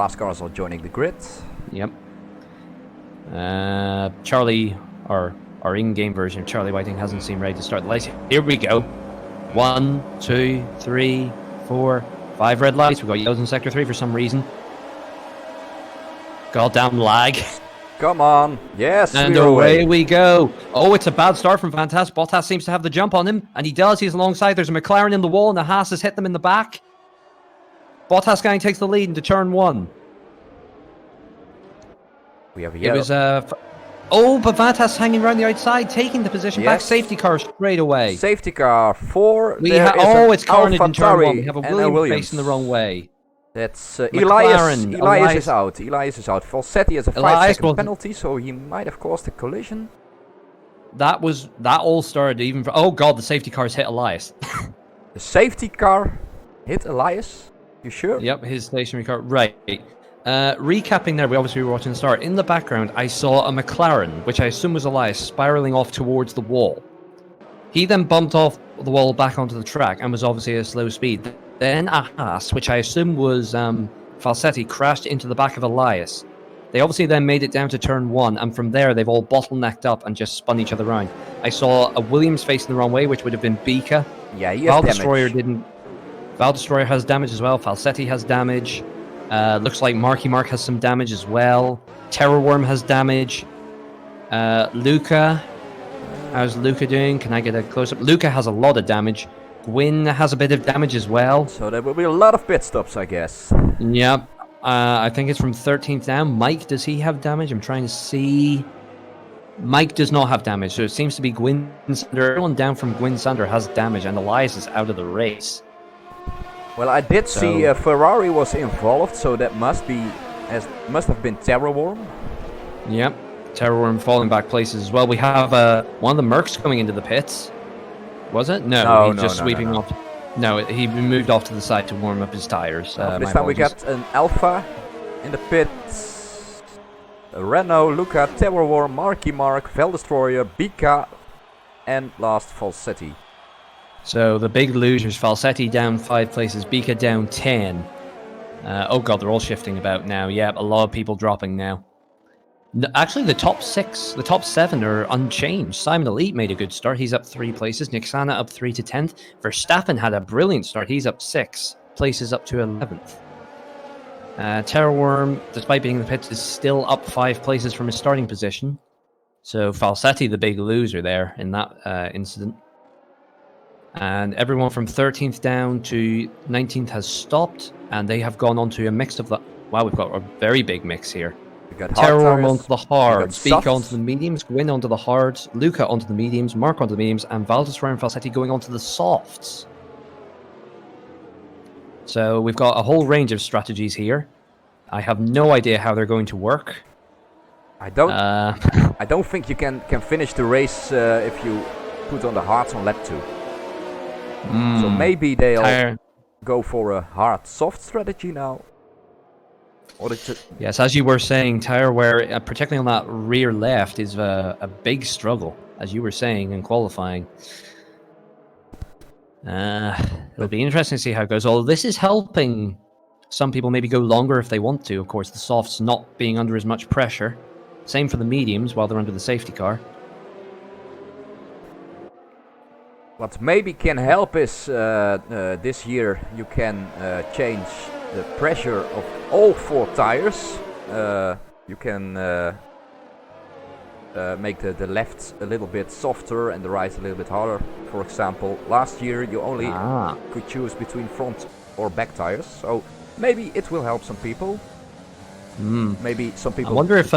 Last cars are joining the grid. Yep. Charlie, our in-game version of Charlie Whiting hasn't seemed ready to start the lights. Here we go. 1, 2, 3, 4, 5 red lights. We've got yellows in sector 3 for some reason. Goddamn lag. Come on. Yes, and away we go. Oh, it's a bad start from Fantastic. Bottas seems to have the jump on him, and he does. He's alongside. There's a McLaren in the wall, and the Haas has hit them in the back. Bottas gang takes the lead into turn 1. We have a yellow. It was but Bottas hanging around the outside, taking the position back. Safety car straight away. Safety car 4. It's carnage in turn 1. We have a Williams facing the wrong way. That's Elias. Elias is out. Elias is out. Falsetti has a 5-second penalty, so he might have caused a collision. That all started even. Oh god, the safety cars hit Elias. The safety car hit Elias. You sure? Yep, his stationary car. Right. Recapping there, we obviously were watching the start. In the background, I saw a McLaren, which I assume was Elias, spiraling off towards the wall. He then bumped off the wall back onto the track and was obviously at a slow speed. Then a Haas, which I assume was Falsetti, crashed into the back of Elias. They obviously then made it down to turn 1, and from there they've all bottlenecked up and just spun each other around. I saw a Williams facing the wrong way, which would have been Bika. Yeah, he has damage. Val Destroyer has damage as well. Falsetti has damage. Looks like Marky Mark has some damage as well. Terror Worm has damage. Luca. How's Luca doing? Can I get a close-up? Luca has a lot of damage. Gwyn has a bit of damage as well. So there will be a lot of pit stops, I guess. Yep. I think it's from 13th down. Mike, does he have damage? I'm trying to see. Mike does not have damage, so it seems to be Gwyn Sander. Everyone down from Gwyn Sander has damage, and Elias is out of the race. Well, I did see Ferrari was involved, so that must have been Terror Worm. Yep. Terror Worm falling back places as well. We have one of the Mercs coming into the pits. Was it? No, he's just sweeping off. No, he moved off to the side to warm up his tires. This time we got an Alpha in the pits. Renault, Luca, Terror Worm, Marky Mark, Val Destroyer, Bika, and last Falsetti. So the big losers, Falsetti down 5 places, Bika down 10. Oh god, they're all shifting about now. Yeah, a lot of people dropping now. Actually, the top 7 are unchanged. Simon Elite made a good start. He's up 3 places. Nixana up 3 to 10th. Verstappen had a brilliant start. He's up 6 places up to 11th. Terror Worm, despite being in the pits, is still up 5 places from his starting position. So Falsetti, the big loser there in that incident. And everyone from 13th down to 19th has stopped, and they have gone on to a mix of the... Wow, we've got a very big mix here. Terror Worm onto the hards, Bika onto the mediums, Gwyn onto the hards, Luca onto the mediums, Mark onto the mediums, and Valdesroy and Falsetti going onto the softs. So we've got a whole range of strategies here. I have no idea how they're going to work. I don't think you can finish the race if you put on the hards on lap 2. So maybe they'll go for a hard-soft strategy now. Yes, as you were saying, tire wear, particularly on that rear left, is a big struggle, as you were saying in qualifying. It'll be interesting to see how it goes. Although this is helping some people maybe go longer if they want to. Of course, the softs not being under as much pressure. Same for the mediums while they're under the safety car. What maybe can help is this year you can change the pressure of all 4 tires. You can make the left a little bit softer and the right a little bit harder. For example, last year you only could choose between front or back tires, so maybe it will help some people. Maybe some people. I wonder if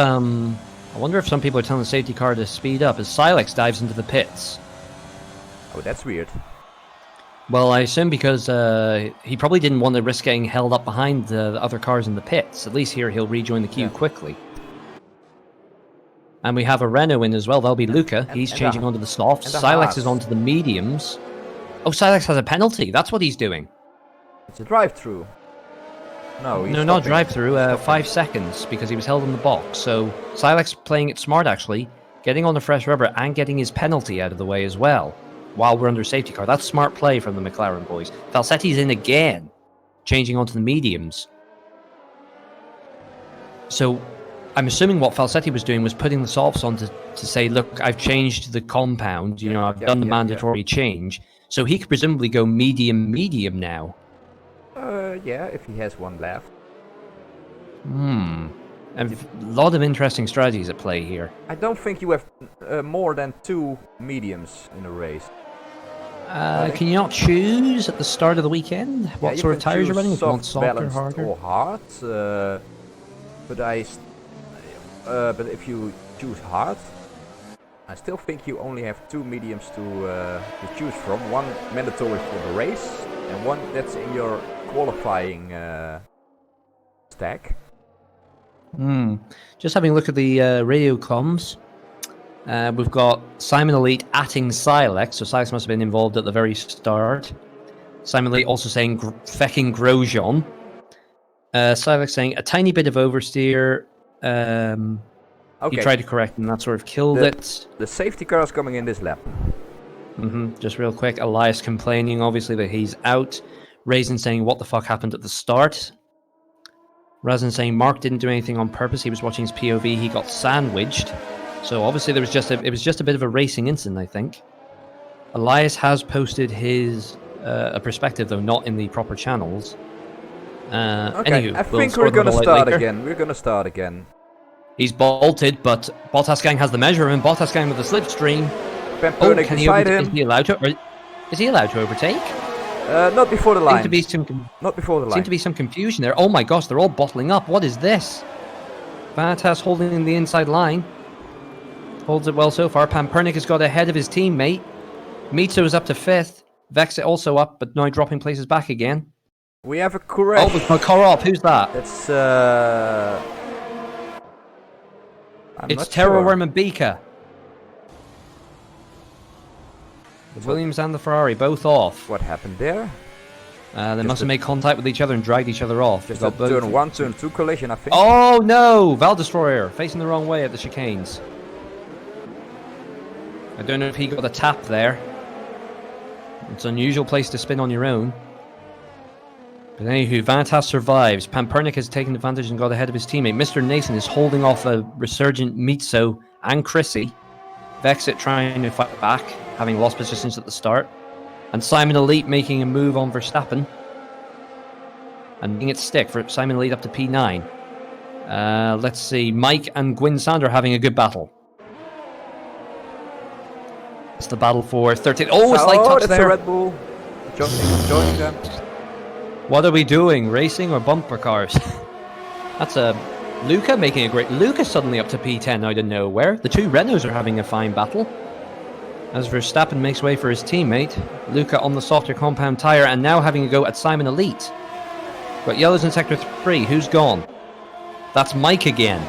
some people are telling the safety car to speed up as Silex dives into the pits. Oh, that's weird. Well, I assume because he probably didn't want to risk getting held up behind the other cars in the pits. At least here he'll rejoin the queue quickly. And we have a Renault in as well. That'll be Luca. He's changing onto the softs. Silex is onto the mediums. Oh, Silex has a penalty. That's what he's doing. It's a drive-through. No, not drive-through. 5 seconds because he was held in the box. So Silex playing it smart, actually. Getting on the fresh rubber and getting his penalty out of the way as well. While we're under safety car. That's smart play from the McLaren boys. Falsetti's in again. Changing onto the mediums. So I'm assuming what Falsetti was doing was putting the softs on to say, look, I've changed the compound, I've done the mandatory change. So he could presumably go medium now. Yeah, if he has one left. And a lot of interesting strategies at play here. I don't think you have more than 2 mediums in a race. Can you not choose at the start of the weekend what sort of tires you're running? If you want soft or harder? Or hard, but if you choose hard, I still think you only have 2 mediums to choose from. One mandatory for the race, and one that's in your qualifying stack. Just having a look at the radio comms. We've got Simon Elite atting Silex, so Silex must have been involved at the very start. Simon Elite also saying fecking Grosjean. Silex saying a tiny bit of oversteer. He tried to correct and that sort of killed it. The safety car is coming in this lap. Just real quick, Elias complaining obviously that he's out. Raisin saying what the fuck happened at the start. Razin saying Mark didn't do anything on purpose. He was watching his POV. He got sandwiched. So obviously it was just a bit of a racing incident, I think. Elias has posted his a perspective though, not in the proper channels. Anywho, I think we're gonna start again. We're gonna start again. He's bolted, but Bottas Gang has the measurement. Bottas Gang with the slipstream. Can he is he allowed to? Is he allowed to overtake? Not before the line. Not before the line. Seems to be some confusion there. Oh my gosh, they're all bottling up. What is this? Bottas holding the inside line. Holds it well so far. Pampernik has got ahead of his teammate. Mitsu is up to 5th. Vexit also up, but now dropping places back again. We have a correct. Oh, with Makarov. Who's that? It's it's Terrorworm and Beaker. The Williams and the Ferrari both off. What happened there? They must have made contact with each other and dragged each other off. Just a turn 1, turn 2 collision, I think. Oh no! Val Destroyer facing the wrong way at the chicanes. I don't know if he got a tap there. It's an unusual place to spin on your own. But anywho, Vanitas survives. Pampernik has taken advantage and got ahead of his teammate. Mr. Nathan is holding off a resurgent Mitsu and Chrissy. Vexit trying to fight back, having lost positions at the start. And Simon Elite making a move on Verstappen. And letting it stick for Simon Elite up to P9. Let's see, Mike and Gwyn Sander having a good battle. It's the battle for 13. Oh, it's like touch there. A Red Bull. Joining them. What are we doing? Racing or bumper cars? That's a Luca making a great. Luca suddenly up to P10 out of nowhere. The two Renaults are having a fine battle. As Verstappen makes way for his teammate, Luca on the softer compound tyre and now having a go at Simon Elite. Got yellows in sector 3. Who's gone? That's Mike again.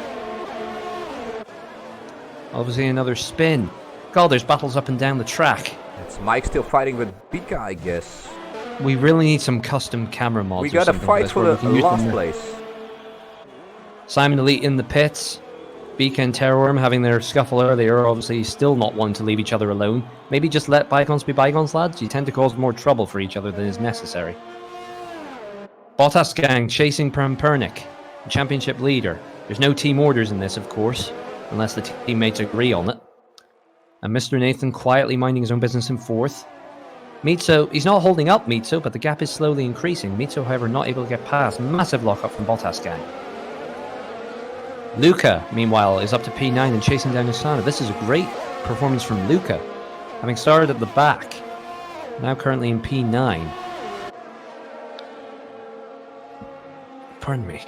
Obviously another spin. God, there's battles up and down the track. It's Mike still fighting with Pika, I guess. We really need some custom camera mods. We got to fight for the last place. Simon Elite in the pits. Beacon and Terrorworm having their scuffle earlier. Obviously still not wanting to leave each other alone. Maybe just let bygones be bygones, lads. You tend to cause more trouble for each other than is necessary. Bottas Gang chasing Prampernik, championship leader. There's no team orders in this, of course, unless the teammates agree on it. And Mr. Nathan quietly minding his own business in 4th. Mitsu, he's not holding up Mitsu, but the gap is slowly increasing. Mitsu, however, not able to get past. Massive lockup from Bottas Gang. Luca, meanwhile, is up to P9 and chasing down Asana. This is a great performance from Luca, having started at the back. Now currently in P9. Pardon me.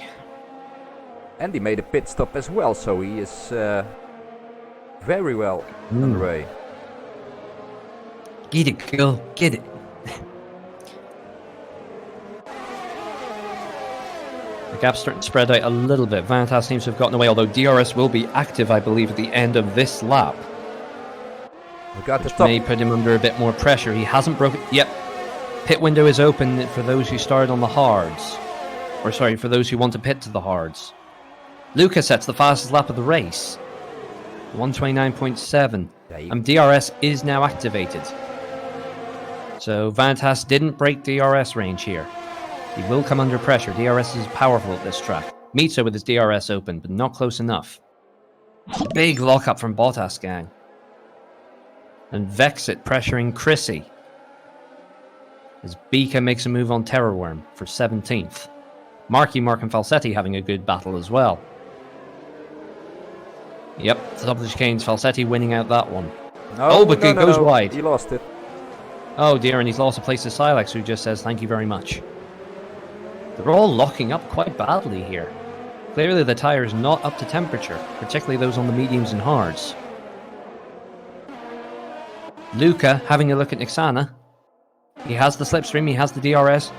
And he made a pit stop as well, so he is very well on the way. Get it, girl. Get it. The gap's starting to spread out a little bit. Vanitas seems to have gotten away, although DRS will be active, I believe, at the end of this lap. Which may put him under a bit more pressure. He hasn't broken... Yep. Pit window is open for those who started on the hards. Or sorry, for those who want to pit to the hards. Luca sets the fastest lap of the race. 129.7. And DRS is now activated. So Vanitas didn't break DRS range here. He will come under pressure. DRS is powerful at this track. Mitsu with his DRS open, but not close enough. Big lockup from Bottas, gang. And Vexit pressuring Chrissy. As Bika makes a move on Terrorworm for 17th. Mark and Falsetti having a good battle as well. Yep, top of the chicanes, Falsetti winning out that one. But it goes wide. He lost it. Oh dear, and he's lost a place to Silex, who just says thank you very much. They're all locking up quite badly here. Clearly the tyre's not up to temperature, particularly those on the mediums and hards. Luca having a look at Nixana. He has the slipstream, he has the DRS.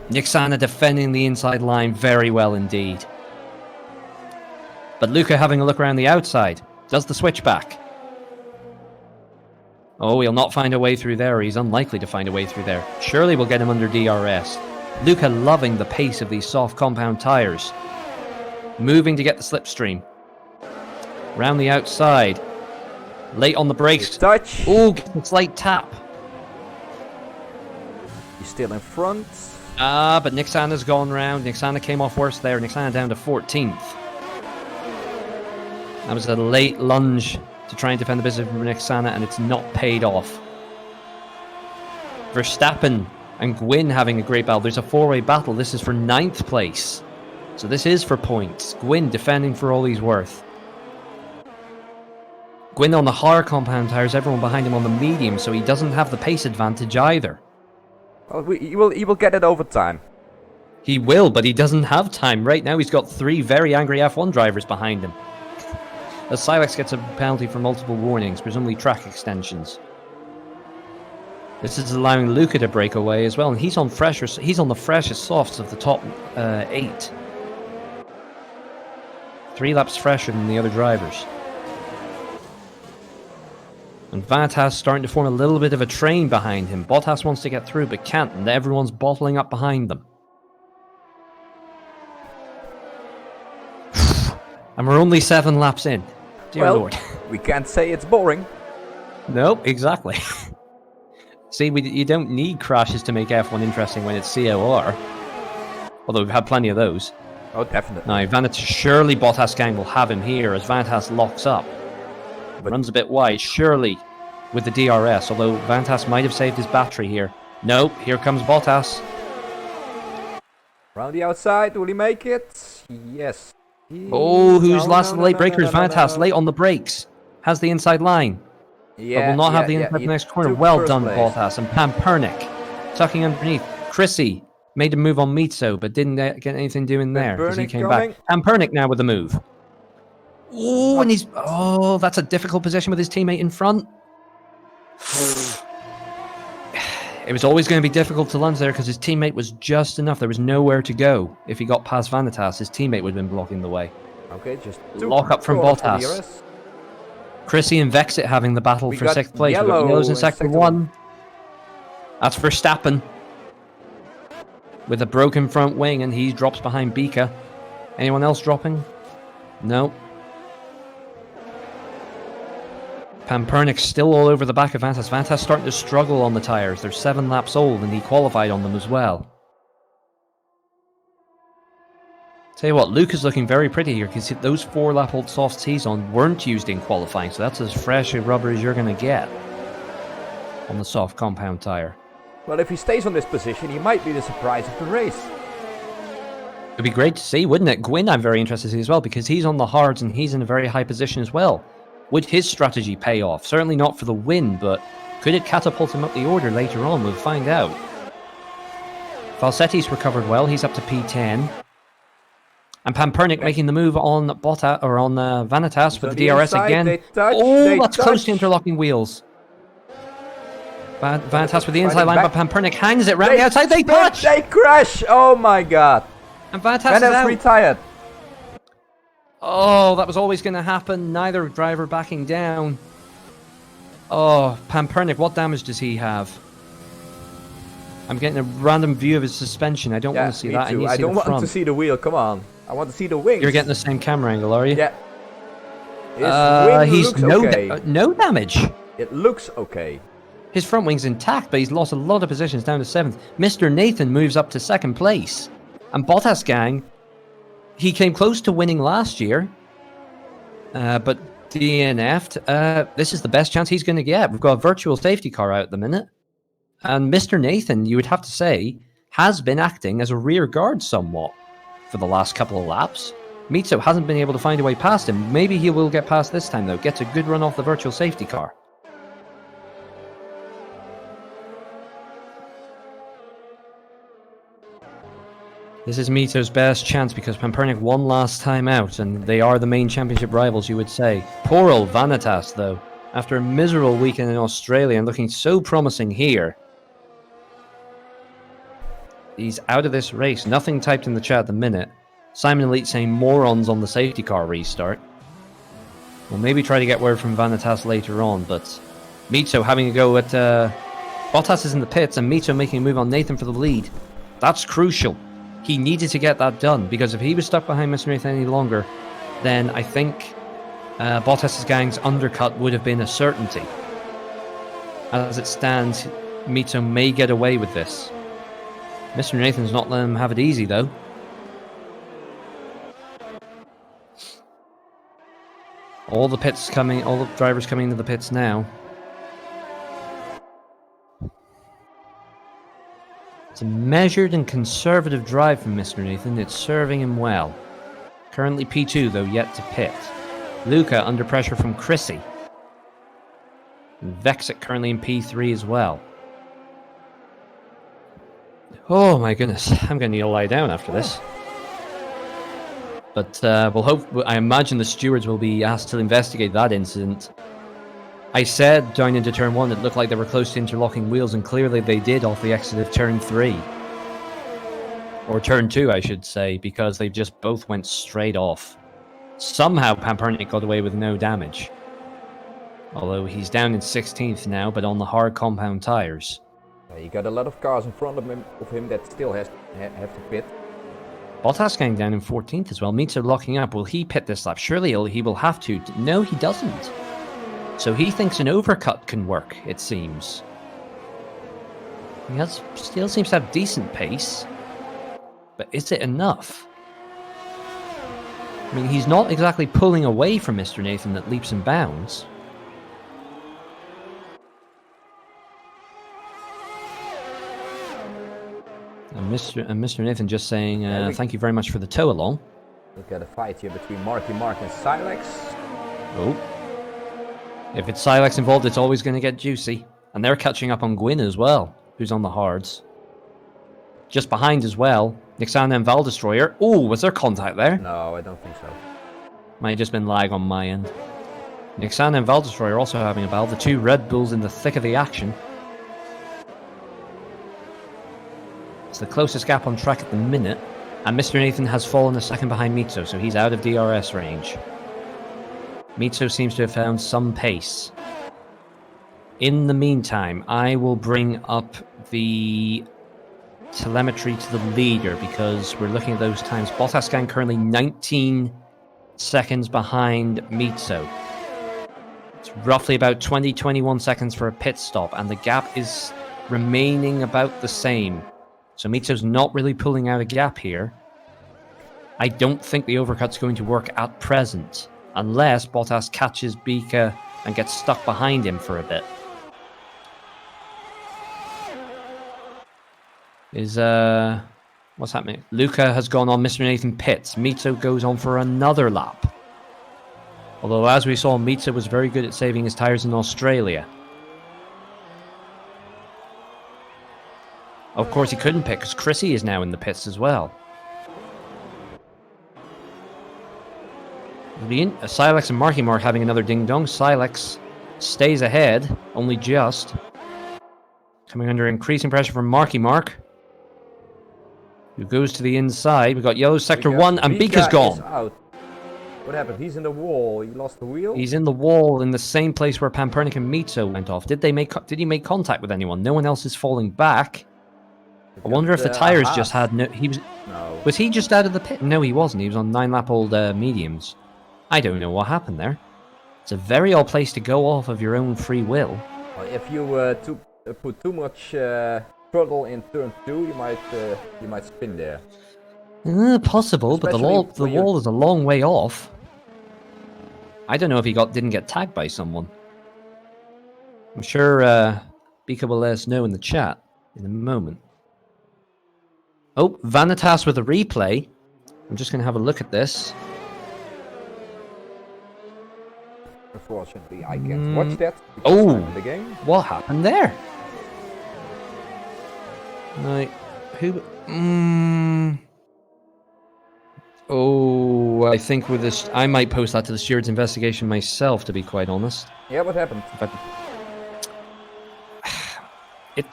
Nixana defending the inside line very well indeed. But Luca having a look around the outside. Does the switchback. Oh, he'll not find a way through there, or he's unlikely to find a way through there. Surely we'll get him under DRS. Luca loving the pace of these soft compound tyres. Moving to get the slipstream. Round the outside. Late on the brakes. Touch. Oh, slight tap. He's still in front. But Nixana's gone round. Nixana came off worse there. Nixana down to 14th. That was a late lunge to try and defend the business from Nixana, and it's not paid off. Verstappen and Gwyn having a great battle. There's a four-way battle. This is for 9th place. So this is for points. Gwyn defending for all he's worth. Gwyn on the hard compound tyres, everyone behind him on the medium, so he doesn't have the pace advantage either. Well, he will get it over time. He will, but he doesn't have time. Right now he's got 3 very angry F1 drivers behind him. As Silex gets a penalty for multiple warnings, presumably track extensions. This is allowing Luca to break away as well, and he's on the freshest softs of the top 8. 3 laps fresher than the other drivers. And Bottas starting to form a little bit of a train behind him. Bottas wants to get through, but can't, and everyone's bottling up behind them. And we're only 7 laps in. Dear Lord. We can't say it's boring. Nope, exactly. See, you don't need crashes to make F1 interesting when it's COR. Although we've had plenty of those. Oh, definitely. Now, surely Bottas gang will have him here as Vantas locks up. But runs a bit wide, surely with the DRS, although Vantas might have saved his battery here. Nope, here comes Bottas. Round the outside, will he make it? Yes. Oh, who's last of the late breakers? Vantas late on the brakes. Has the inside line. Yeah, but will not have the inside the next corner. Well done, Bottas. And Pampernick tucking underneath. Chrissy made a move on Mitsu, but didn't get anything doing there as he came back. Pampernick now with the move. Oh, and he's... Oh, that's a difficult position with his teammate in front. It was always going to be difficult to lunge there because his teammate was just enough. There was nowhere to go. If he got past Vanitas, his teammate would have been blocking the way. Okay, just lock up from Bottas. Chrissy and Vexit having the battle for 6th place. We've got Yellows in sector 1. That's Verstappen. With a broken front wing, and he drops behind Bika. Anyone else dropping? No. Pampernick's still all over the back of Vantas. Vantas starting to struggle on the tyres. They're 7 laps old, and he qualified on them as well. Tell you what, Luke is looking very pretty here, because those 4-lap-old softs he's on weren't used in qualifying, so that's as fresh a rubber as you're going to get on the soft compound tyre. Well, if he stays on this position, he might be the surprise of the race. It'd be great to see, wouldn't it? Gwyn I'm very interested to see as well, because he's on the hards and he's in a very high position as well. Would his strategy pay off? Certainly not for the win, but could it catapult him up the order later on? We'll find out. Falsetti's recovered well. He's up to P10. And Pampernick making the move on Vanitas with the DRS again. That's close to interlocking wheels. Vanitas with the inside line, but Pampernick hangs it round the outside. They touch! They crash! Oh my god. And Vanitas is out. Retired. Oh, that was always going to happen. Neither driver backing down. Oh, Pampernick, what damage does he have? I'm getting a random view of his suspension. I don't want to see that. I don't want to see the wheel. Come on. I want to see the wings. You're getting the same camera angle, are you? Yeah. He's no damage. It looks okay. His front wing's intact, but he's lost a lot of positions down to 7th. Mr. Nathan moves up to 2nd place. And Bottas gang he came close to winning last year, but DNF'd. This is the best chance he's going to get. We've got a virtual safety car out at the minute. And Mr. Nathan, you would have to say, has been acting as a rear guard somewhat for the last couple of laps. Mitso hasn't been able to find a way past him. Maybe he will get past this time, though. Gets a good run off the virtual safety car. This is Mito's best chance because Pampernik won last time out, and they are the main championship rivals, you would say. Poor old Vanitas, though. After a miserable weekend in Australia and looking so promising here, he's out of this race. Nothing typed in the chat at the minute. Simon Elite saying morons on the safety car restart. We'll maybe try to get word from Vanitas later on, but Mito having a go at... Bottas is in the pits, and Mito making a move on Nathan for the lead. That's crucial. He needed to get that done, because if he was stuck behind Mr. Nathan any longer, then I think Bottas' gang's undercut would have been a certainty. As it stands, Mito may get away with this. Mr. Nathan's not letting him have it easy, though. All the drivers coming into the pits now. It's a measured and conservative drive from Mr. Nathan. It's serving him well. Currently P2, though, yet to pit. Luca under pressure from Chrissy. And Vexit currently in P3 as well. Oh my goodness, I'm going to need to lie down after this. But we'll hope. I imagine the stewards will be asked to investigate that incident. I said down into turn 1 it looked like they were close to interlocking wheels, and clearly they did off the exit of turn 3. Or turn 2, I should say, because they just both went straight off. Somehow Pampernik got away with no damage. Although he's down in 16th now, but on the hard compound tyres. You got a lot of cars in front of him that still have to pit. Bottas going down in 14th as well. Mito locking up. Will he pit this lap? Surely he will have to. No, he doesn't. So he thinks an overcut can work, it seems. He still seems to have decent pace. But is it enough? I mean, he's not exactly pulling away from Mr. Nathan at leaps and bounds. And Mr. Nathan just saying, thank you very much for the tow along. Look at a fight here between Marky Mark and Silex. Oh. If it's Silex involved, it's always going to get juicy. And they're catching up on Gwyn as well, who's on the hards. Just behind as well, Nixana and Val Destroyer. Oh, was there contact there? No, I don't think so. Might have just been lag on my end. Nixana and Val Destroyer also having a battle. The two Red Bulls in the thick of the action. It's the closest gap on track at the minute. And Mr. Nathan has fallen a second behind Mitso, so he's out of DRS range. Mitso seems to have found some pace. In the meantime, I will bring up the telemetry to the leader because we're looking at those times. Bottas gang currently 19 seconds behind Mitso. It's roughly about 20-21 seconds for a pit stop, and the gap is remaining about the same. So Mitso's not really pulling out a gap here. I don't think the overcut's going to work at present, unless Bottas catches Bika and gets stuck behind him for a bit. What's happening? Luca has gone on Mr. Nathan pits. Mitso goes on for another lap. Although, as we saw, Mitso was very good at saving his tyres in Australia. Of course, he couldn't pit because Chrissy is now in the pits as well. Silex and Marky Mark having another ding-dong. Silex stays ahead, only just. Coming under increasing pressure from Marky Mark, who goes to the inside. We've got yellow sector 1, and Bika's gone. Out. What happened? He's in the wall. He lost the wheel? He's in the wall in the same place where Pampernik and Mitso went off. Did he make contact with anyone? No one else is falling back. I wonder if the tyres just had no... No. Was he just out of the pit? No, he wasn't. He was on 9-lap-old mediums. I don't know what happened there. It's a very odd place to go off of your own free will. Well, if you put too much throttle in turn 2, you might spin there. Possible, but the wall is a long way off. I don't know if he didn't get tagged by someone. I'm sure Bika will let us know in the chat in a moment. Oh, Vanitas with a replay. I'm just going to have a look at this. Unfortunately, I can't watch that because Oh, I'm in the game. What happened there? Right, who? Oh, I think with this, I might post that to the steward's investigation myself, to be quite honest. Yeah, what happened? But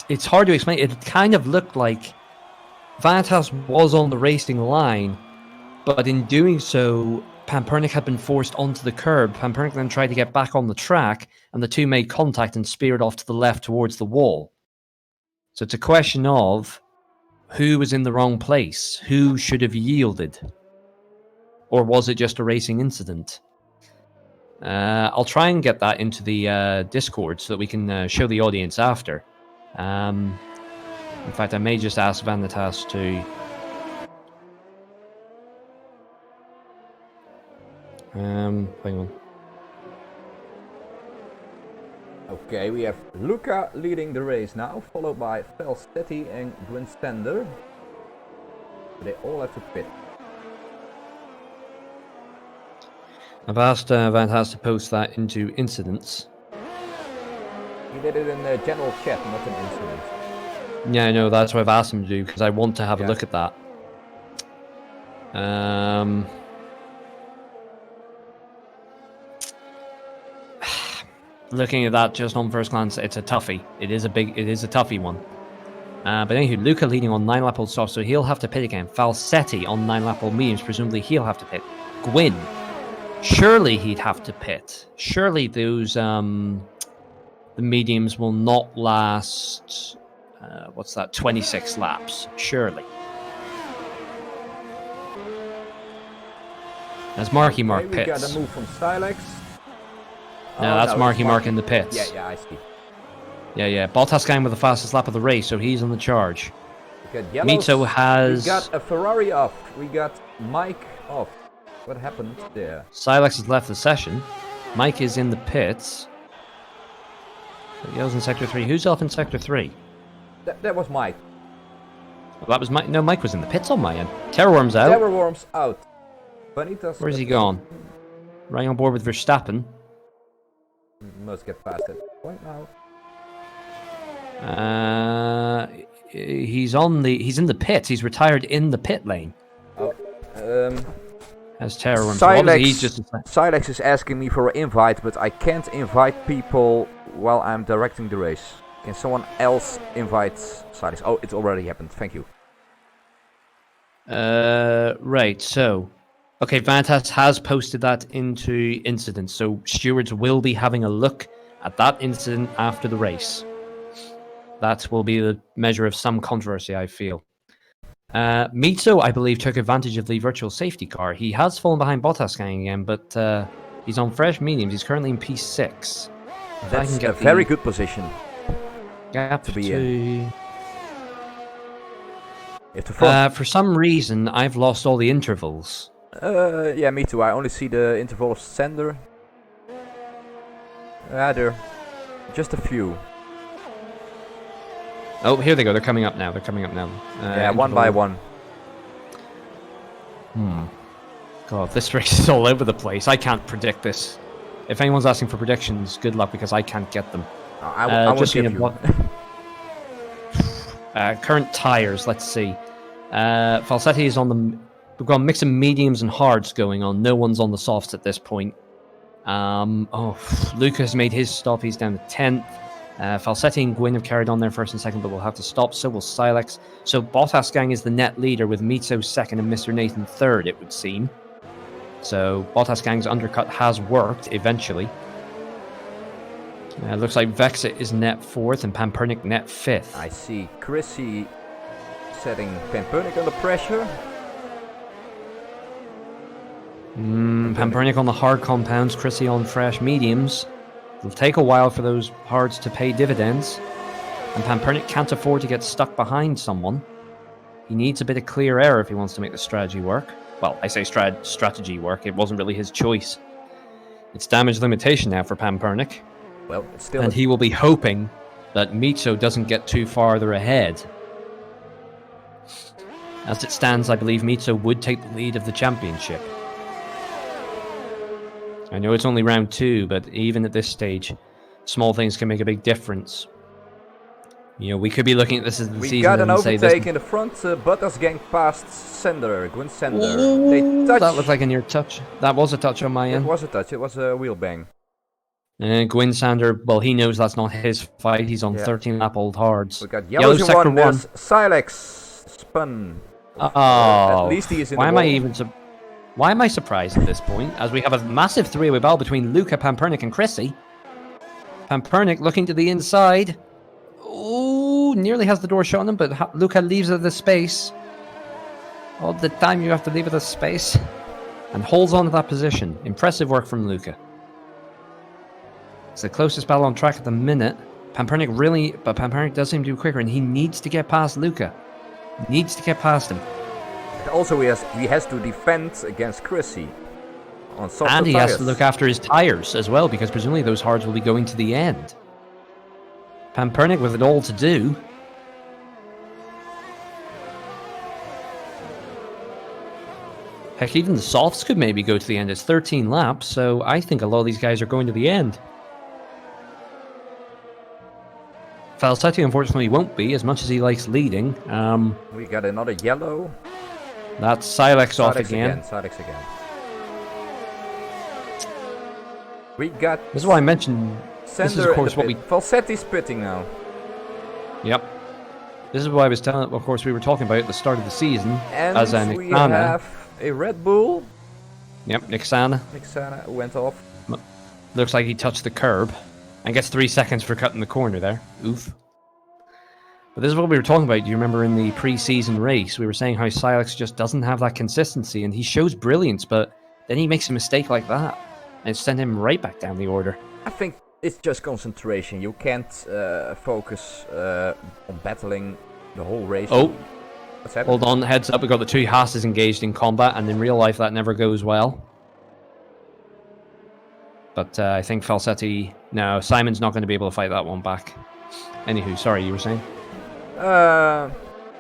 it's hard to explain. It kind of looked like Vanitas was on the racing line, but in doing so, Pampernik had been forced onto the curb. Pampernik then tried to get back on the track, and the two made contact and speared off to the left towards the wall. So it's a question of who was in the wrong place, who should have yielded, or was it just a racing incident? I'll try and get that into the Discord so that we can show the audience after. In fact, I may just ask Vanitas to... hang on. Okay, we have Luca leading the race now, followed by Falsetti and Grinstander. They all have to pit. I've asked Vanitas to post that into incidents. He did it in the general chat, not an incident. Yeah, I know, that's what I've asked him to do, because I want to have a look at that. Looking at that just on first glance, it's a toughie. It is a toughie one. But anywho, Luca leading on 9 lap old soft, so he'll have to pit again. Falsetti on 9 lap old mediums, presumably he'll have to pit. Gwyn, surely he'd have to pit. Surely those the mediums will not last 26 laps, surely. As Marky Mark pits. We got a move from Silex. No, that's Marky Mark in the pits. Yeah, I see. Yeah. Bottas gang with the fastest lap of the race, so he's on the charge. Mito has... We got a Ferrari off. We got Mike off. What happened there? Silex has left the session. Mike is in the pits. Yellow's in Sector 3. Who's off in Sector 3? That was Mike. Well, that was Mike. No, Mike was in the pits on my end. Terrorworm's out. Terrorworm's out. Vanitas. Where's he gone? Right on board with Verstappen. Must get past that point now. He's in the pits. He's retired in the pit lane. Oh, as Terrorworm. Silex is asking me for an invite, but I can't invite people while I'm directing the race. Can someone else invite Silex? Oh, it's already happened. Thank you. Right. So. Okay, Vanitas has posted that into incidents, so stewards will be having a look at that incident after the race. That will be the measure of some controversy, I feel. Mitsu, I believe, took advantage of the virtual safety car. He has fallen behind Bottas gang again, but he's on fresh mediums. He's currently in P6. That's a very good position to be in. For some reason, I've lost all the intervals. Yeah, me too. I only see the interval of sender. There. Just a few. Oh, here they go. They're coming up now. Yeah, one by one. God, this race is all over the place. I can't predict this. If anyone's asking for predictions, good luck, because I can't get them. I will give you. Current tires, let's see. Falsetti is on the... We've got a mix of mediums and hards going on. No one's on the softs at this point. Lucas made his stop. He's down to 10th. Falsetti and Gwyn have carried on there first and second, but will have to stop. So will Silex. So Bottas gang is the net leader with Mitsu second and Mr. Nathan third, it would seem. So Bottas gang's undercut has worked eventually. Looks like Vexa is net fourth and Pampernik net fifth. I see Chrissy setting Pampernik under pressure. Pampernik on the hard compounds, Chrissy on fresh mediums. It'll take a while for those hards to pay dividends. And Pampernik can't afford to get stuck behind someone. He needs a bit of clear air if he wants to make the strategy work. Well, I say strategy work. It wasn't really his choice. It's damage limitation now for Pampernik. Well, it's still... And he will be hoping that Mitso doesn't get too farther ahead. As it stands, I believe Mitso would take the lead of the championship. I know it's only round 2, but even at this stage, small things can make a big difference. You know, we could be looking at this as the season. We got an and say overtake this... in the front. Butters gang past Sender, Gwyn Sender. Ooh, They touch. that looked like a near touch. That was a touch on my end. It was a touch. It was a wheel bang. And Gwyn Sander, well, he knows that's not his fight. He's on 13 lap old hards. We got yellow sector 1. Silex spun. Oh, at least he is in why the am wall. I even? Why am I surprised at this point? As we have a massive three-way battle between Luca, Pampernik, and Chrissy. Pampernik looking to the inside. Ooh, nearly has the door shut on him, but Luca leaves it the space. All the time you have to leave it a space. And holds on to that position. Impressive work from Luca. It's the closest battle on track at the minute. Pampernik does seem to be quicker, and he needs to get past Luca. Needs to get past him. Also, he has to defend against Chrissy on softer And he tires. has to look after his tires as well, because presumably those hards will be going to the end. Pampernik with it all to do. Heck, even the softs could maybe go to the end. It's 13 laps, so I think a lot of these guys are going to the end. Falsetti unfortunately won't be, as much as he likes leading. We got another yellow. That's Silex off again. Silex again. We got... This is why I mentioned... Sender, this is, of course, what we... Falsetti's pitting now. Yep. This is what I was telling... Of course, we were talking about at the start of the season. And as we have a Red Bull. Yep, Nixana. Nixana went off. Looks like he touched the curb. And gets 3 seconds for cutting the corner there. Oof. But this is what we were talking about. Do you remember in the pre-season race? We were saying how Silex just doesn't have that consistency. And he shows brilliance, but then he makes a mistake like that. And send him right back down the order. I think it's just concentration. You can't focus on battling the whole race. Oh, what's happening? Hold on, heads up. We've got the two Haas's engaged in combat, and in real life that never goes well. But I think Falsetti... No, Simon's not going to be able to fight that one back. Anywho, sorry, you were saying? I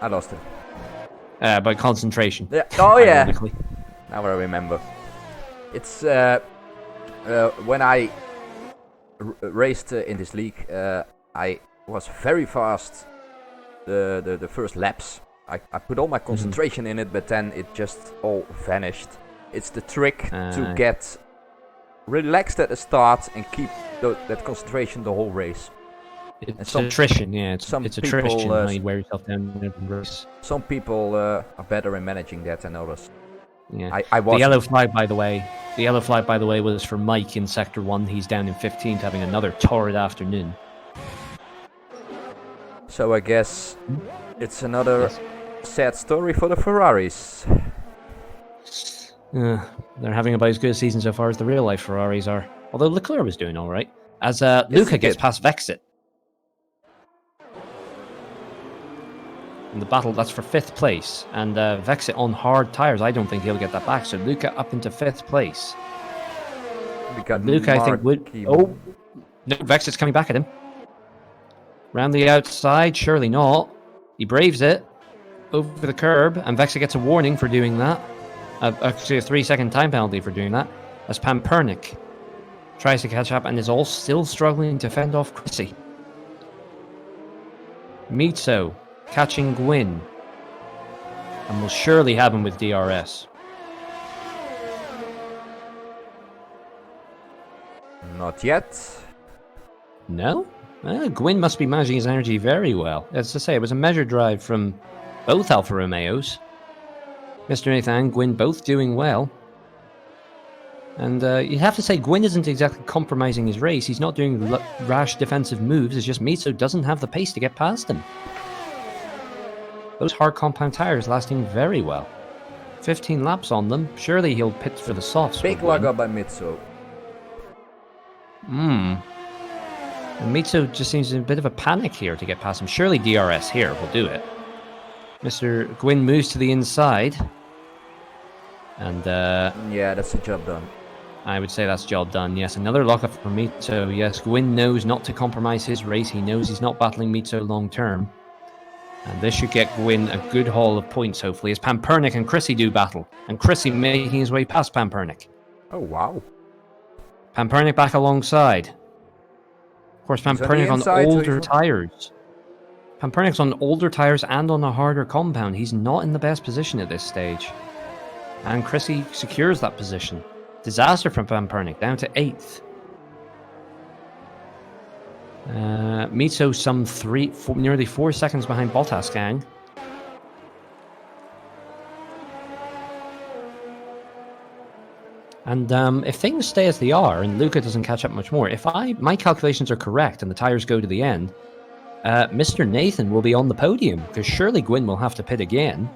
lost it. By concentration. Yeah. Oh, yeah. Ironically. Now I remember. It's... when I raced in this league, I was very fast the first laps. I put all my concentration in it, but then it just all vanished. It's the trick to get relaxed at the start and keep that concentration the whole race. It's attrition, yeah. It's attrition people, when you wear yourself down in every race. Some people are better in managing that than others. Yeah. I was. The yellow flag, by the way. The yellow flag, by the way, was for Mike in Sector 1. He's down in 15th, having another torrid afternoon. So I guess it's another sad story for the Ferraris. They're having about as good a season so far as the real-life Ferraris are. Although Leclerc was doing all right. As Luca gets past Vexit. In the battle, that's for 5th place. And Vexit on hard tyres, I don't think he'll get that back. So Luca up into 5th place. We got Luca, I think, would... Oh, no, Vexit's coming back at him. Round the outside, surely not. He braves it. Over the curb, and Vexit gets a warning for doing that. Actually, a 3-second time penalty for doing that. As Pampernik tries to catch up and is all still struggling to fend off Chrissy. Mitso catching Gwyn. And will surely have him with DRS. Not yet. No? Gwyn must be managing his energy very well. As to say, it was a measured drive from both Alfa Romeos. Mr. Nathan and Gwyn both doing well. And you'd have to say Gwyn isn't exactly compromising his race. He's not doing rash defensive moves. It's just Mitso doesn't have the pace to get past him. Those hard compound tires lasting very well. 15 laps on them. Surely he'll pit for the softs. Big lug up by Mitso. And Mitso just seems in a bit of a panic here to get past him. Surely DRS here will do it. Mr. Gwyn moves to the inside. And yeah, that's the job done. I would say that's job done, yes. Another lockup for Mito. Yes, Gwyn knows not to compromise his race. He knows he's not battling Mito long term. And this should get Gwyn a good haul of points, hopefully, as Pampernick and Chrissy do battle. And Chrissy making his way past Pampernick. Oh, wow. Pampernick back alongside. Of course, Pampernick on older tyres. Pampernick's on older tyres and on a harder compound. He's not in the best position at this stage. And Chrissy secures that position. Disaster from Pampernick, down to 8th. Mito some nearly 4 seconds behind Bottas gang. And if things stay as they are and Luca doesn't catch up much more, if my calculations are correct and the tyres go to the end, Mr. Nathan will be on the podium, because surely Gwyn will have to pit again.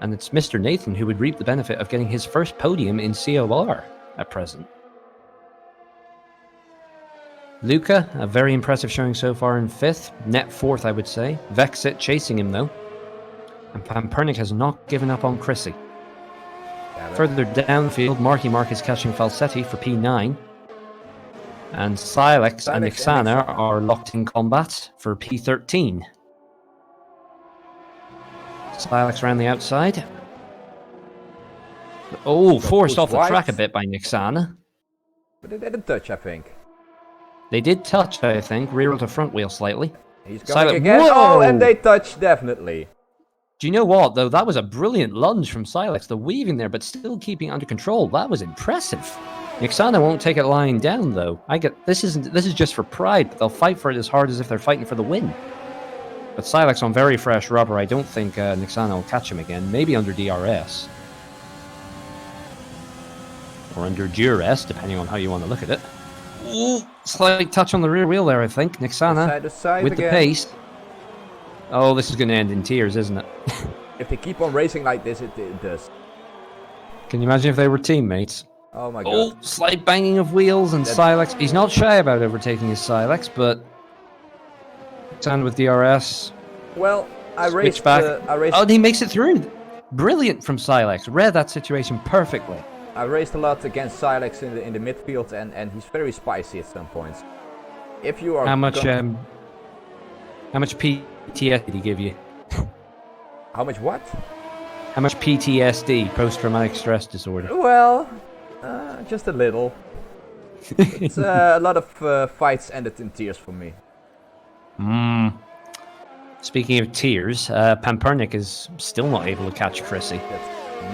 And it's Mr. Nathan who would reap the benefit of getting his first podium in COR at present. Luca, a very impressive showing so far in 5th, net 4th I would say. Vexit chasing him though. And Pampernick has not given up on Chrissy. Further downfield, Marky Mark is catching Falsetti for P9. And Silex and Ixana are locked in combat for P13. Silex around the outside. Oh, forced off the track a bit by Nixana. But they didn't touch, I think. They did touch, I think. Rear to front wheel slightly. He's going again. Whoa! Oh, and they touched, definitely. Do you know what, though? That was a brilliant lunge from Silex. The weaving there, but still keeping it under control. That was impressive. Nixana won't take it lying down, though. This is just for pride, but they'll fight for it as hard as if they're fighting for the win. But Silex on very fresh rubber. I don't think Nixana will catch him again. Maybe under DRS. Or under duress, depending on how you want to look at it. Ooh, slight touch on the rear wheel there, I think. Nixana with the pace. Oh, this is going to end in tears, isn't it? If they keep on racing like this, it does. Can you imagine if they were teammates? Oh my god. Oh, slight banging of wheels and Silex. He's not shy about overtaking his Silex, but... Stand with DRS. Well, I raced back. Oh, he makes it through. Brilliant from Silex. Read that situation perfectly. I raced a lot against Silex in the midfield, and he's very spicy at some points. If you are how much PTSD did he give you? How much what? How much PTSD, post-traumatic stress disorder? Well, just a little. It's a lot of fights ended in tears for me. Speaking of tears, Pampernick is still not able to catch Chrissy.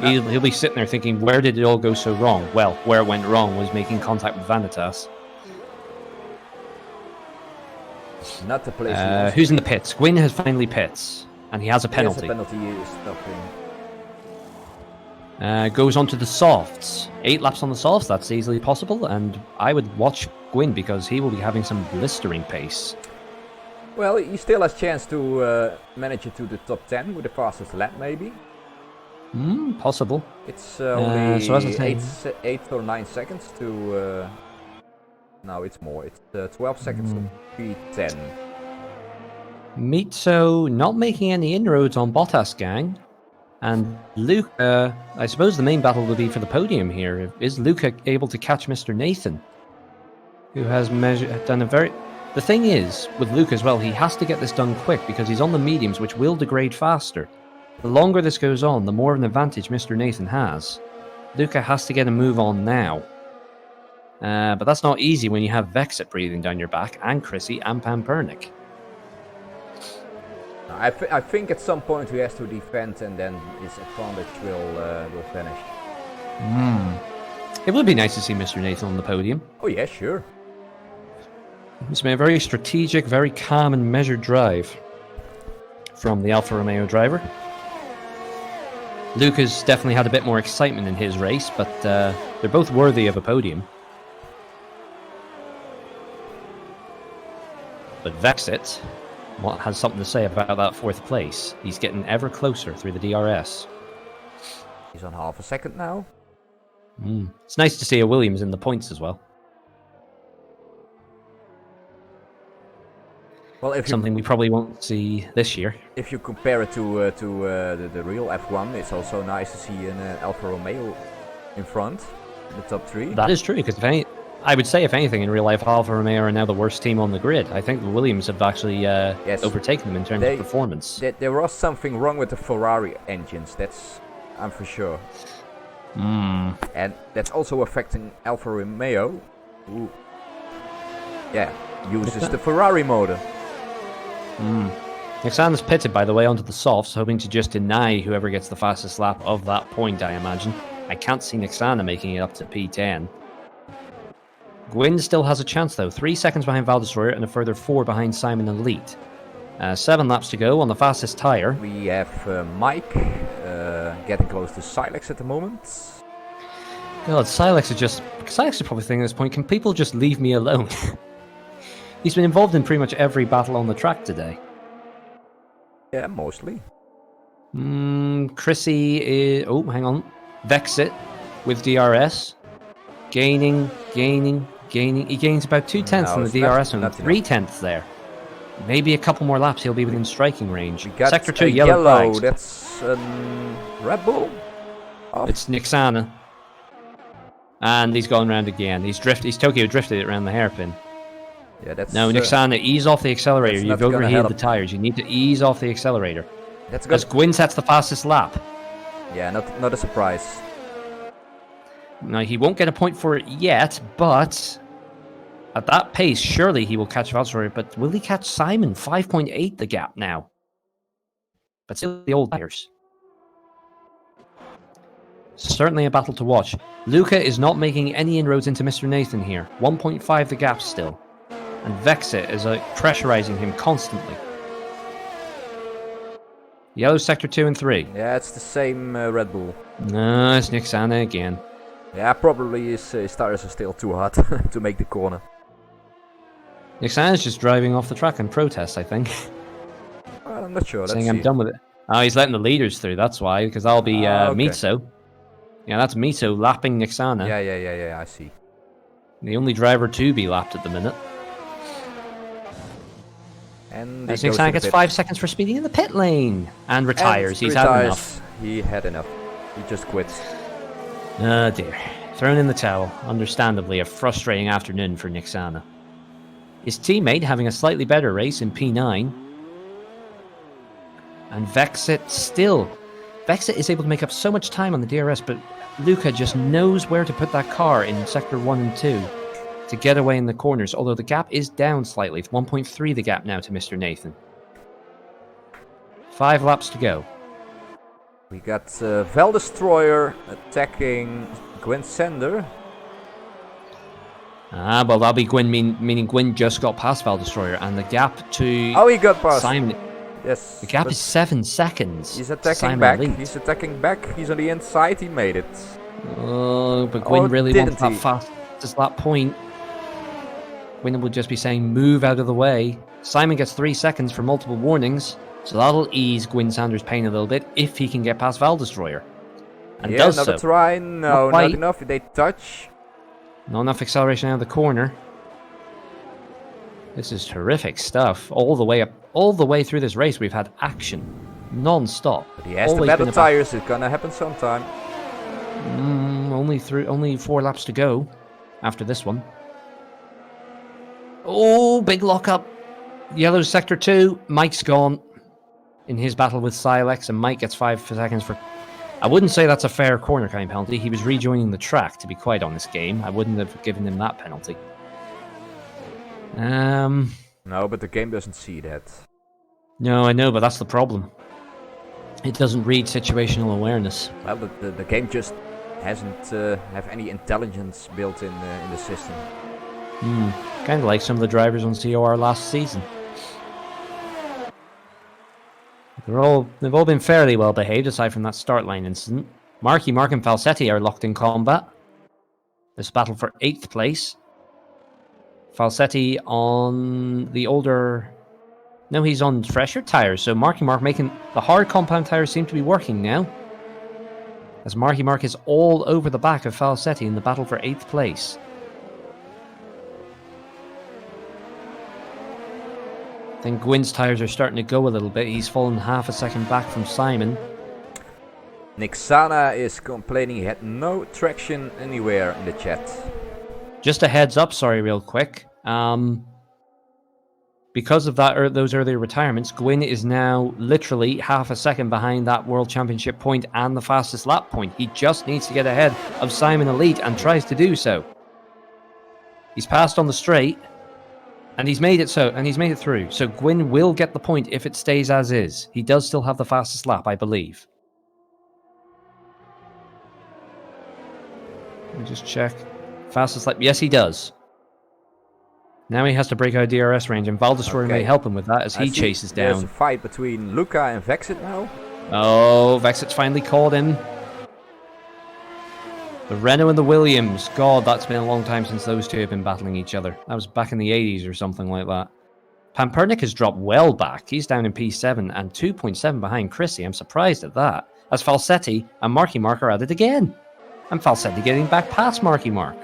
He'll be sitting there thinking, where did it all go so wrong? Well, where it went wrong was making contact with Vanitas. Not the place. Who's in the pits? Gwyn has finally pits, and he has a penalty. He has a penalty stopping. Goes on to the softs. 8 laps on the softs, that's easily possible, and I would watch Gwyn because he will be having some blistering pace. Well, he still has chance to manage it to the top 10 with the fastest lap, maybe. Possible. It's only so as I say, 8 or 9 seconds to... no, it's more. It's 12 seconds to P10. Mito not making any inroads on Bottas gang. And Luca, I suppose the main battle will be for the podium here. Is Luca able to catch Mr. Nathan? Who has done a very... The thing is, with Luca as well, he has to get this done quick because he's on the mediums, which will degrade faster. The longer this goes on, the more of an advantage Mr. Nathan has. Luca has to get a move on now. But that's not easy when you have Vexit breathing down your back, and Chrissy, and Pampernick. I think at some point he has to defend, and then his advantage will finish. It would be nice to see Mr. Nathan on the podium. Oh yeah, sure. It's been a very strategic, very calm and measured drive from the Alfa Romeo driver. Luca's definitely had a bit more excitement in his race, but they're both worthy of a podium. But Vexit has something to say about that 4th place. He's getting ever closer through the DRS. He's on half a second now. It's nice to see a Williams in the points as well. Well, something we probably won't see this year. If you compare it to the real F1, it's also nice to see an Alfa Romeo in front, in the top 3. That is true, because I would say, if anything, in real life, Alfa Romeo are now the worst team on the grid. I think the Williams have actually overtaken them in terms of performance. There was something wrong with the Ferrari engines, I'm for sure. And that's also affecting Alfa Romeo, who uses the Ferrari motor. Niksana's pitted, by the way, onto the softs, hoping to just deny whoever gets the fastest lap of that point, I imagine. I can't see Niksana making it up to P10. Gwyn still has a chance, though. 3 seconds behind Valdesroyer and a further 4 behind Simon Elite. 7 laps to go on the fastest tyre. We have Mike getting close to Silex at the moment. God, Silex is probably thinking at this point, can people just leave me alone? He's been involved in pretty much every battle on the track today. Yeah, mostly. Chrissy is... Oh, hang on. Vexit with DRS. Gaining. He gains about 2/10 on the DRS and 3/10 there. Maybe a couple more laps, he'll be within striking range. Sector 2, yellow flags. That's Red Bull. It's Niksana. And he's gone round again. He's Tokyo drifted it around the hairpin. Yeah, that's... No, Niksana, ease off the accelerator. You've overheated the tires. You need to ease off the accelerator. That's good. As Gwyn sets the fastest lap. Yeah, not a surprise. Now, he won't get a point for it yet, but at that pace, surely he will catch Valtteri. But will he catch Simon? 5.8 the gap now. But still the old tires. Certainly a battle to watch. Luca is not making any inroads into Mr. Nathan here. 1.5 the gap still. And Vexit is pressurizing him constantly. Yellow sector 2 and 3. Yeah, it's the same Red Bull. No, it's Niksana again. Yeah, probably his tires are still too hot to make the corner. Niksana's just driving off the track in protest, I think. Well, I'm not sure. Saying I'm done with it. Oh, he's letting the leaders through, that's why, because that'll be okay. Mitsu. Yeah, that's Mitsu lapping Niksana. Yeah, I see. The only driver to be lapped at the minute. And Niksana gets 5 seconds for speeding in the pit lane. And retires. He's had enough. He had enough. He just quit. Oh dear. Thrown in the towel. Understandably, a frustrating afternoon for Niksana. His teammate having a slightly better race in P9. And Vexit still. Vexit is able to make up so much time on the DRS, but Luca just knows where to put that car in Sector 1 and 2 to get away in the corners, although the gap is down slightly. It's 1.3 the gap now to Mr. Nathan. 5 laps to go. We got Veldestroyer attacking Gwyn Sender. Well, that'll be Gwyn, meaning Gwyn just got past Veldestroyer, and the gap to... Oh, he got past. Simon... Yes. The gap is 7 seconds. He's attacking back. He's attacking back. He's on the inside. He made it. Oh, but Gwyn really wants that fastest lap point. Gwyn will just be saying, move out of the way. Simon gets 3 seconds for multiple warnings, so that'll ease Gwyn Sanders' pain a little bit if he can get past Veldestroyer. And yeah, does another so. try. No, not enough. They touch. Not enough acceleration out of the corner. This is terrific stuff. All the way through this race, we've had action, non-stop. But he has the better tires. It's gonna happen sometime. Only 4 laps to go after this one. Oh, big lockup. Yellow sector 2. Mike's gone in his battle with Silex, and Mike gets 5 seconds for... I wouldn't say that's a fair corner kind of penalty. He was rejoining the track, to be quite honest, game. I wouldn't have given him that penalty. No, but the game doesn't see that. No, I know, but that's the problem. It doesn't read situational awareness. Well, the game just hasn't have any intelligence built in the system. Kind of like some of the drivers on COR last season. They've all been fairly well behaved, aside from that start line incident. Mark and Falsetti are locked in combat. This battle for 8th place. Falsetti on the older... No, he's on fresher tires, so Mark making... The hard compound tires seem to be working now. As Mark is all over the back of Falsetti in the battle for 8th place. think Gwyn's tyres are starting to go a little bit. He's fallen half a second back from Simon. Nixana is complaining he had no traction anywhere in the chat. Just a heads up, sorry, real quick. Because of that, those earlier retirements, Gwyn is now literally half a second behind that World Championship point and the fastest lap point. He just needs to get ahead of Simon Elite and tries to do so. He's passed on the straight, and he's made it through. So Gwyn will get the point if it stays as is. He does still have the fastest lap, I believe. Let me just check. Fastest lap. Yes, he does. Now he has to break out DRS range, and Valdesroy may help him with that as he chases down. There's a fight between Luca and Vexit now. Oh, Vexit's finally caught him. The Renault and the Williams. God, that's been a long time since those two have been battling each other. That was back in the 80s or something like that. Pampernik has dropped well back. He's down in P7 and 2.7 behind Chrissy. I'm surprised at that. As Falsetti and Marky Mark are at it again. And Falsetti getting back past Marky Mark.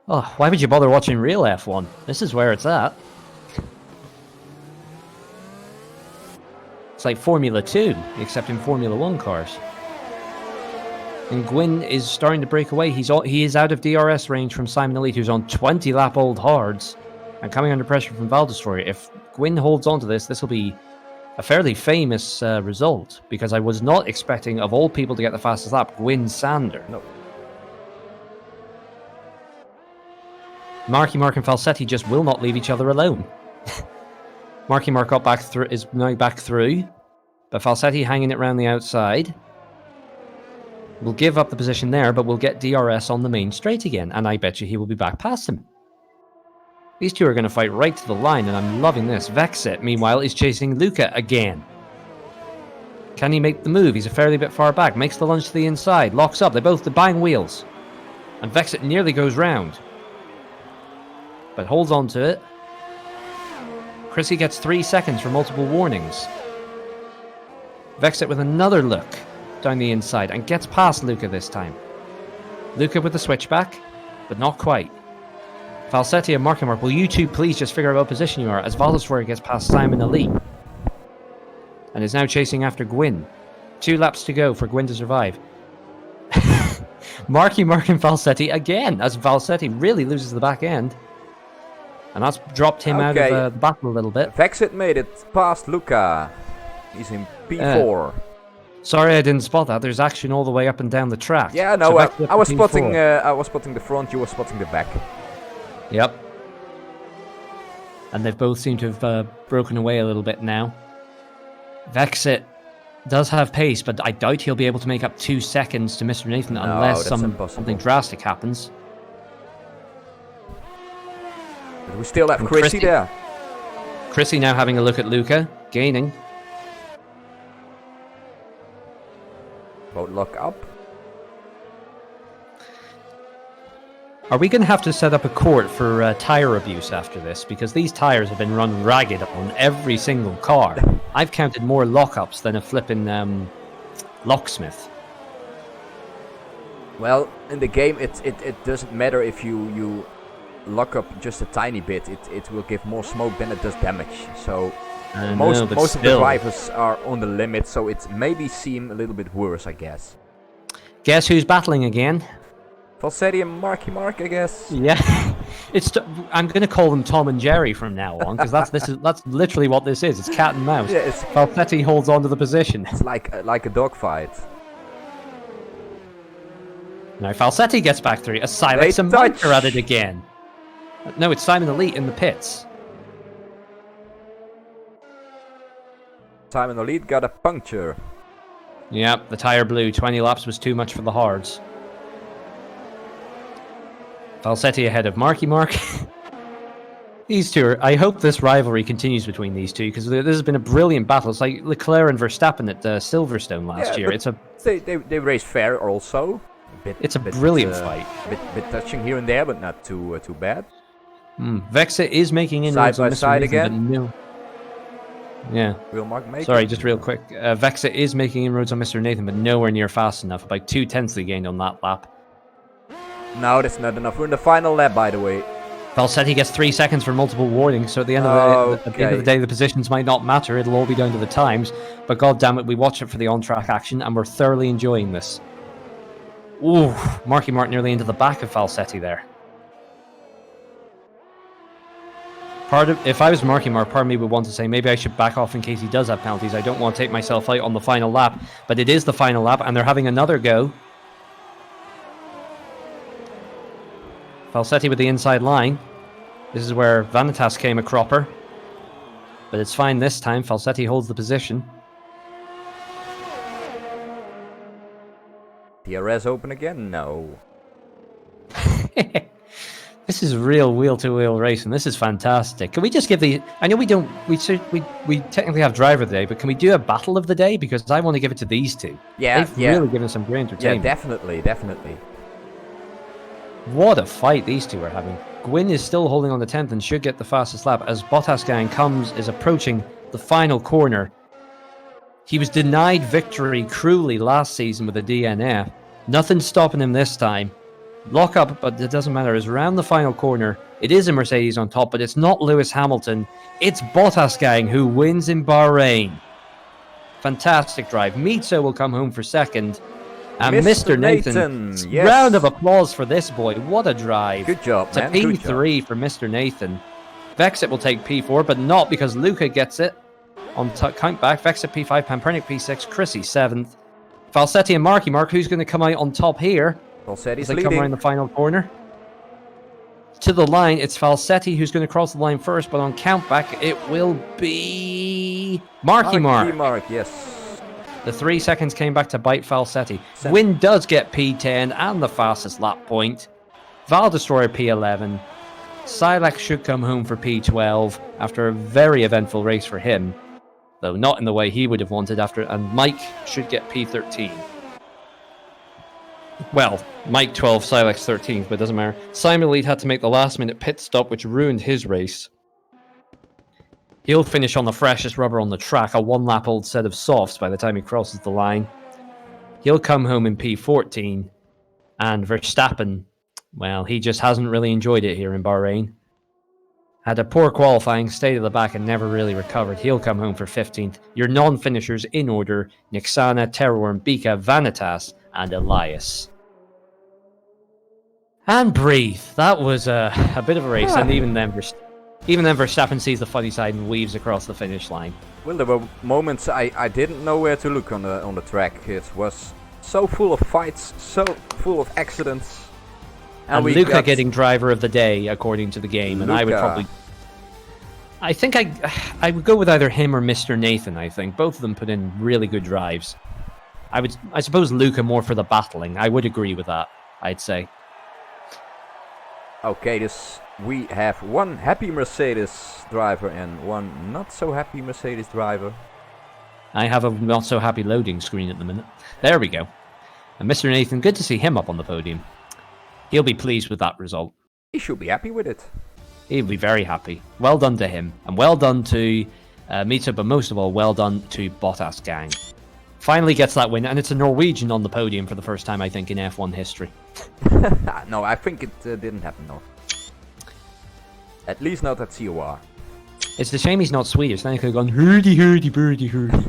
Oh, why would you bother watching real F1? This is where it's at. It's like Formula 2, except in Formula 1 cars. And Gwyn is starting to break away. He is out of DRS range from Simon Elite, who's on 20-lap-old hards, and coming under pressure from Valdesroy. If Gwyn holds on to this will be a fairly famous result, because I was not expecting, of all people to get the fastest lap, Gwyn Sander. No. Marky Mark and Falsetti just will not leave each other alone. Marky Mark got back through, is now back through, but Falsetti hanging it around the outside. Will give up the position there, but will get DRS on the main straight again, and I bet you he will be back past him. These two are going to fight right to the line, and I'm loving this. Vexit, meanwhile, is chasing Luca again. Can he make the move? He's a fairly bit far back. Makes the lunge to the inside. Locks up. They both bang wheels. And Vexit nearly goes round. But holds on to it. Chrissy gets 3 seconds for multiple warnings. Vexit with another look down the inside and gets past Luca this time. Luca with the switchback, but not quite. Falsetti and Marky Mark, will you two please just figure out what position you are as Valdesroy gets past Simon Elite and is now chasing after Gwyn. 2 laps to go for Gwyn to survive. Marky Mark and Falsetti again as Falsetti really loses the back end. And that's dropped him out of the battle a little bit. Vexit made it past Luca. He's in P4. Sorry, I didn't spot that. There's action all the way up and down the track. Yeah, no, so I was spotting the front. You were spotting the back. Yep. And they've both seemed to have broken away a little bit now. Vexit does have pace, but I doubt he'll be able to make up 2 seconds to Mr. Nathan unless something drastic happens. But we still have Chrissy there. Chrissy now having a look at Luca, gaining. Boat lock up. Are we going to have to set up a court for tyre abuse after this? Because these tyres have been run ragged on every single car. I've counted more lockups than a flipping locksmith. Well, in the game, it doesn't matter if you lock up just a tiny bit. It will give more smoke than it does damage. So most of the drivers are on the limit, so it maybe seem a little bit worse, I guess. Guess who's battling again? Falsetti and Marky Mark, I guess. Yeah, I'm going to call them Tom and Jerry from now on, because that's literally what this is. It's cat and mouse. Yeah, Falsetti holds on to the position. It's like a dogfight. Now Falsetti gets back through. A Silex and Mike are at it again. No, it's Simon Elite in the pits. Simon Elite got a puncture. Yep, the tyre blew. 20 laps was too much for the hards. Falsetti ahead of Marky Mark. These two I hope this rivalry continues between these two, because this has been a brilliant battle. It's like Leclerc and Verstappen at Silverstone last year. They race fair also. It's a brilliant fight. Bit touching here and there, but not too bad. Vexit is making inroads side by side again. Yeah. Will Mark make Sorry, it? just real quick. Vexa is making inroads on Mr. Nathan, but nowhere near fast enough. About 2/10 they gained on that lap. No, that's not enough. We're in the final lap, by the way. Valsetti gets 3 seconds for multiple warnings, so at the end of the day, the positions might not matter. It'll all be down to the times. But god damn it, we watch it for the on-track action, and we're thoroughly enjoying this. Ooh, Marky Mark nearly into the back of Valsetti there. If I was Marky Mark, part of me would want to say maybe I should back off in case he does have penalties. I don't want to take myself out on the final lap, but it is the final lap, and they're having another go. Valsetti with the inside line. This is where Vanitas came a cropper. But it's fine this time. Valsetti holds the position. DRS open again? No. This is real wheel-to-wheel racing. This is fantastic. Can we just give the... I know we don't... We technically have driver of the day, but can we do a battle of the day? Because I want to give it to these two. Yeah, They've really given some great entertainment. Yeah, definitely. What a fight these two are having. Gwyn is still holding on the 10th and should get the fastest lap as Bottas gang is approaching the final corner. He was denied victory cruelly last season with a DNF. Nothing stopping him this time. Lock up, but it doesn't matter. It's around the final corner. It is a Mercedes on top, but it's not Lewis Hamilton. It's Bottas gang who wins in Bahrain. Fantastic drive. Mitso will come home for second. And Mr. Nathan, yes. Round of applause for this boy. What a drive. Good job, man. It's a P3 for Mr. Nathan. Vexit will take P4, but not because Luca gets it. On count back, Vexit P5, Pampernick P6, Chrissy 7th. Valsetti and Marky Mark, who's going to come out on top here? Valsetti's as they come around the final corner. To the line, it's Valsetti who's going to cross the line first, but on count back, it will be Marky Mark. Marky Mark, yes. The 3 seconds came back to bite Valsetti. Wynn does get P10 and the fastest lap point. Val Destroyer P11. Silac should come home for P12 after a very eventful race for him, though not in the way he would have wanted after. And Mike should get P13. Well, Mike 12, Silac 13, but it doesn't matter. Simon Lead had to make the last-minute pit stop, which ruined his race. He'll finish on the freshest rubber on the track, a one-lap-old set of softs by the time he crosses the line. He'll come home in P14. And Verstappen, well, he just hasn't really enjoyed it here in Bahrain. Had a poor qualifying, stayed at the back and never really recovered. He'll come home for 15th. Your non-finishers in order, Nixana, Terrorworm, Bika, Vanitas, and Elias. And breathe. That was a bit of a race, and even then Verstappen sees the funny side and weaves across the finish line. Well, there were moments I didn't know where to look on the track. It was so full of fights, so full of accidents. And Luca getting driver of the day according to the game, and I think I would go with either him or Mr. Nathan. I think both of them put in really good drives. I suppose Luca more for the battling. I would agree with that. I'd say. Okay, we have one happy Mercedes driver and one not so happy Mercedes driver. I have a not so happy loading screen at the minute. There we go. And Mr. Nathan, good to see him up on the podium. He'll be pleased with that result. He should be happy with it. He'll be very happy. Well done to him. And well done to Mita, but most of all, well done to Bottas gang. Finally gets that win, and it's a Norwegian on the podium for the first time, I think, in F1 history. No, I think it didn't happen, no. At least not at COR. It's a shame he's not Swedish, then he could have gone, hurdy, hurdy, birdie, hurdy.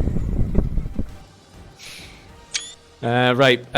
Right.